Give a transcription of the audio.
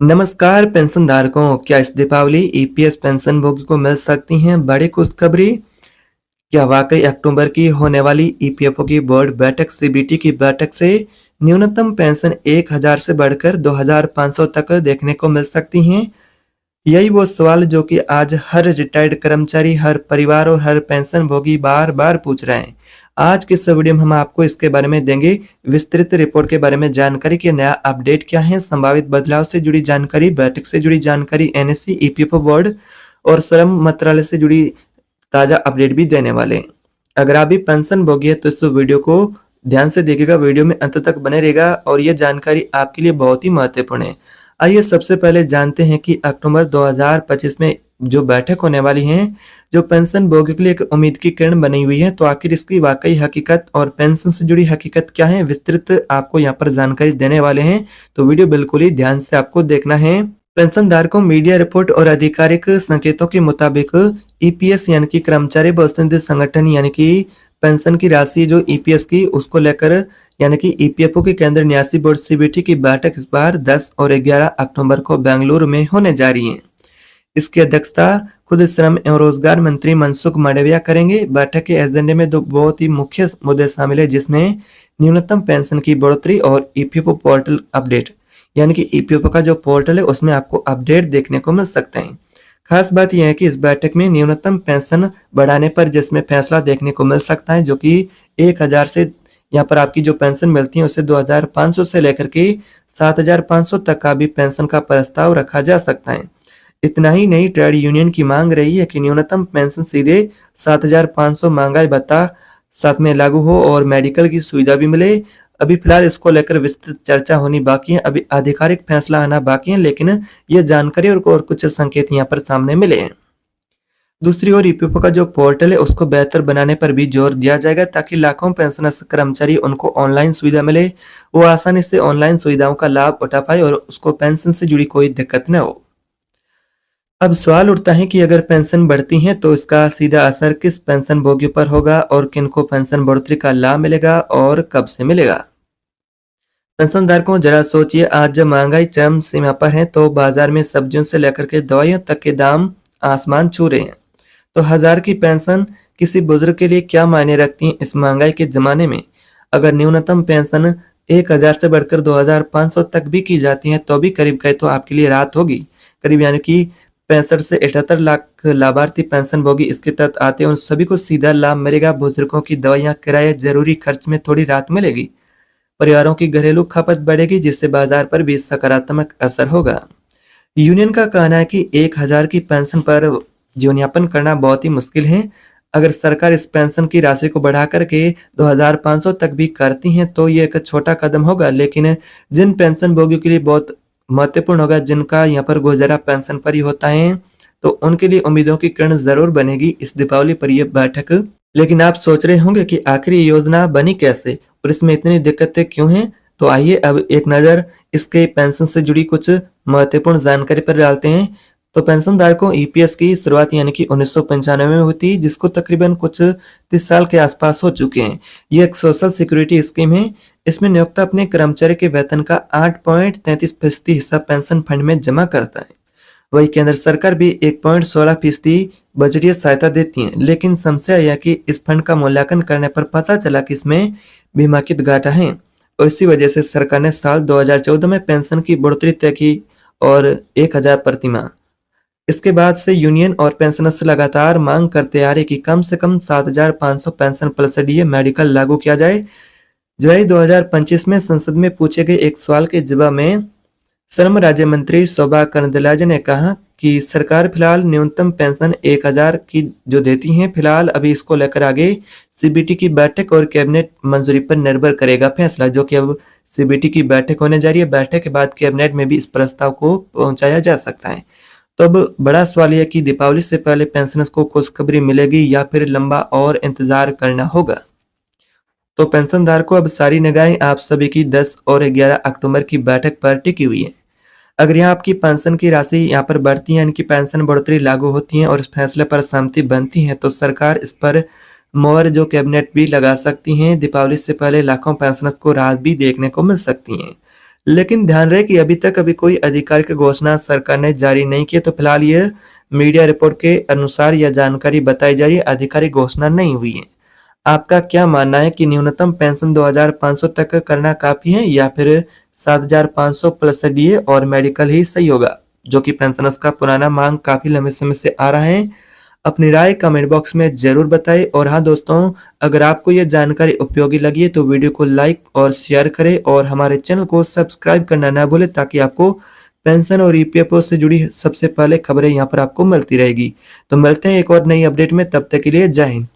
नमस्कार पेंशनधारकों, क्या इस दीपावली ईपीएस पेंशनभोगी को मिल सकती हैं बड़ी खुशखबरी? क्या वाकई अक्टूबर की होने वाली ईपीएफओ की बोर्ड बैठक सीबीटी की बैठक से न्यूनतम पेंशन 1000 से बढ़कर 2500 तक देखने को मिल सकती हैं? यही वो सवाल जो कि आज हर रिटायर्ड कर्मचारी, हर परिवार और हर पेंशनभोगी बार-बार पूछ रहे हैं। आज की इस वीडियो में हम आपको इसके बारे में देंगे विस्तृत रिपोर्ट के बारे में जानकारी कि नया अपडेट क्या है, संभावित बदलाव से जुड़ी जानकारी, बैठक से जुड़ी जानकारी, एनएससी, ईपीएफओ बोर्ड और श्रम मंत्रालय से जुड़ी ताज़ा अपडेट भी देने वाले हैं। अगर आप भी पेंशनभोगी है तो इस वीडियो को ध्यान से देखिएगा, वीडियो में अंत तक बने रहेगा और ये जानकारी आपके लिए बहुत ही महत्वपूर्ण है। आइए सबसे पहले जानते हैं कि अक्टूबर 2025 में जो बैठक होने वाली है, जो पेंशनभोगियों के लिए एक उम्मीद की किरण बनी हुई है, तो आखिर इसकी वाकई हकीकत और पेंशन से जुड़ी हकीकत क्या है, विस्तृत आपको यहाँ पर जानकारी देने वाले हैं। तो वीडियो बिल्कुल ही ध्यान से आपको देखना है। पेंशनधारकों, मीडिया रिपोर्ट और आधिकारिक संकेतों के मुताबिक ईपीएस यानी कि कर्मचारी भविष्य निधि संगठन यानी कि पेंशन की राशि जो ईपीएस की उसको लेकर यानी कि ईपीएफओ की केंद्र न्यासी बोर्ड सीबीटी की बैठक इस बार 10 और 11 अक्टूबर को बेंगलुरु में होने जा रही है। इसकी अध्यक्षता खुद श्रम एवं रोजगार मंत्री मनसुख मांडविया करेंगे। बैठक के एजेंडे में दो बहुत ही मुख्य मुद्दे शामिल है, जिसमें न्यूनतम पेंशन की बढ़ोतरी और ईपीएफओ पोर्टल अपडेट यानी कि ईपीएफओ का जो पोर्टल है उसमें आपको अपडेट देखने को मिल सकते हैं। खास बात यह है कि इस बैठक में न्यूनतम पेंशन बढ़ाने पर जिसमें फैसला देखने को मिल सकता है, जो कि 1000 से यहाँ पर आपकी जो पेंशन मिलती है उसे 2500 से लेकर के 7500 तक का भी पेंशन का प्रस्ताव रखा जा सकता है। इतना ही नहीं, ट्रेड यूनियन की मांग रही है कि न्यूनतम पेंशन सीधे 7500 महंगाई भत्ता साथ में लागू हो और मेडिकल की सुविधा भी मिले। अभी फिलहाल इसको लेकर विस्तृत चर्चा होनी बाकी है, अभी आधिकारिक फैसला आना बाकी है, लेकिन ये जानकारी और कुछ संकेत यहाँ पर सामने मिले हैं। दूसरी ओर ईपीएफओ का जो पोर्टल है उसको बेहतर बनाने पर भी जोर दिया जाएगा, ताकि लाखों पेंशनर्स कर्मचारी उनको ऑनलाइन सुविधा मिले, वो आसानी से ऑनलाइन सुविधाओं का लाभ उठा पाए और उसको पेंशन से जुड़ी कोई दिक्कत न हो। अब सवाल उठता है कि अगर पेंशन बढ़ती है तो इसका सीधा असर किस पेंशन भोगियों पर होगा और किनको पेंशन बढ़ोतरी का लाभ मिलेगा और कब से मिलेगा। पेंशनधारकों, जरा सोचिए, आज जब महंगाई चरम सीमा पर है तो बाजार में सब्जियों से लेकर के दवाइयों तक के दाम आसमान छू रहे हैं। तो 1000 की पेंशन किसी बुजुर्ग के लिए क्या मायने रखती है इस महंगाई के जमाने में। अगर न्यूनतम पेंशन 1000 से बढ़कर 2500 तक भी की जाती है तो भी करीब कहे तो आपके लिए राहत होगी। करीब यानी कि 65 से 78 लाख लाभार्थी पेंशन भोगी इसके तहत आते हैं, उन सभी को सीधा लाभ मिलेगा। बुजुर्गों की दवाइयाँ, किराए, जरूरी खर्च में थोड़ी राहत मिलेगी। परिवारों की घरेलू खपत बढ़ेगी, जिससे बाजार पर भी सकारात्मक असर होगा। यूनियन का कहना है कि 1000 की पेंशन पर जीवन यापन करना बहुत ही मुश्किल है। अगर सरकार इस पेंशन की राशि को बढ़ा करके 2500 तक भी करती है तो ये एक छोटा कदम होगा, लेकिन जिन पेंशन भोगियों के लिए बहुत महत्वपूर्ण होगा, जिनका यहाँ पर गुजारा पेंशन पर ही होता है, तो उनके लिए उम्मीदों की किरण जरूर बनेगी इस दीपावली पर यह बैठक। लेकिन आप सोच रहे होंगे कि आखिर ये योजना बनी कैसे और इसमें इतनी दिक्कतें क्यों हैं। तो आइए अब एक नज़र इसके पेंशन से जुड़ी कुछ महत्वपूर्ण जानकारी पर डालते हैं। तो पेंशनधारकों, ईपीएस की शुरुआत यानी कि 1995 में हुई थी, जिसको तकरीबन कुछ 30 साल के आसपास हो चुके हैं। ये एक सोशल सिक्योरिटी स्कीम है। इसमें नियोक्ता अपने कर्मचारी के वेतन का 8.33% हिस्सा पेंशन फंड में जमा करता है। वही केंद्र सरकार भी 1.16% बजटीय सहायता देती है। लेकिन समस्या यह कि इस फंड का मूल्यांकन करने पर पता चला कि इसमें बीमाकृत घाटा है और इसी वजह से सरकार ने साल 2014 में पेंशन की बढ़ोतरी तय की और 1000 प्रति माह। इसके बाद से यूनियन और पेंशनर्स लगातार मांग करते आ रहे कि कम से कम 7500 पेंशन प्लस डीए मेडिकल लागू किया जाए। जुलाई 2025 में संसद में पूछे गए एक सवाल के जवाब में श्रम राज्य मंत्री शोभा करंदलाजे ने कहा कि सरकार फिलहाल न्यूनतम पेंशन 1000 की जो देती है, फिलहाल अभी इसको लेकर आगे सीबीटी की बैठक और कैबिनेट मंजूरी पर निर्भर करेगा फैसला, जो कि अब सीबीटी की बैठक होने जा रही है। बैठक के बाद कैबिनेट में भी इस प्रस्ताव को पहुंचाया जा सकता है। तो अब बड़ा सवाल यह कि दीपावली से पहले पेंशनर्स को खुशखबरी मिलेगी या फिर लंबा और इंतजार करना होगा। तो पेंशनधारकों, अब सारी निगाहें आप सभी की 10 और 11 अक्टूबर की बैठक पर टिकी हुई है। अगर यहाँ आपकी पेंशन की राशि यहाँ पर बढ़ती है, इनकी पेंशन बढ़ोतरी लागू होती है और इस फैसले पर सहमति बनती है, तो सरकार इस पर मोहर जो कैबिनेट भी लगा सकती हैं। दीपावली से पहले लाखों पेंशनर्स को राहत भी देखने को मिल सकती है। लेकिन ध्यान रहे कि अभी कोई आधिकारिक घोषणा सरकार ने जारी नहीं की है, तो फिलहाल यह मीडिया रिपोर्ट के अनुसार यह जानकारी बताई जा रही है, आधिकारिक घोषणा नहीं हुई है। आपका क्या मानना है कि न्यूनतम पेंशन 2500 तक करना काफी है या फिर 7500 प्लस डीए और मेडिकल ही सही होगा, जो कि पेंशनर्स का पुराना मांग काफी लंबे समय से आ रहा है। अपनी राय कमेंट बॉक्स में जरूर बताएं। और हाँ दोस्तों, अगर आपको यह जानकारी उपयोगी लगी है तो वीडियो को लाइक और शेयर करें और हमारे चैनल को सब्सक्राइब करना ना भूलें, ताकि आपको पेंशन और ईपीएफओ से जुड़ी सबसे पहले खबरें यहाँ पर आपको मिलती रहेगी। तो मिलते हैं एक और नई अपडेट में, तब तक के लिए जय हिंद।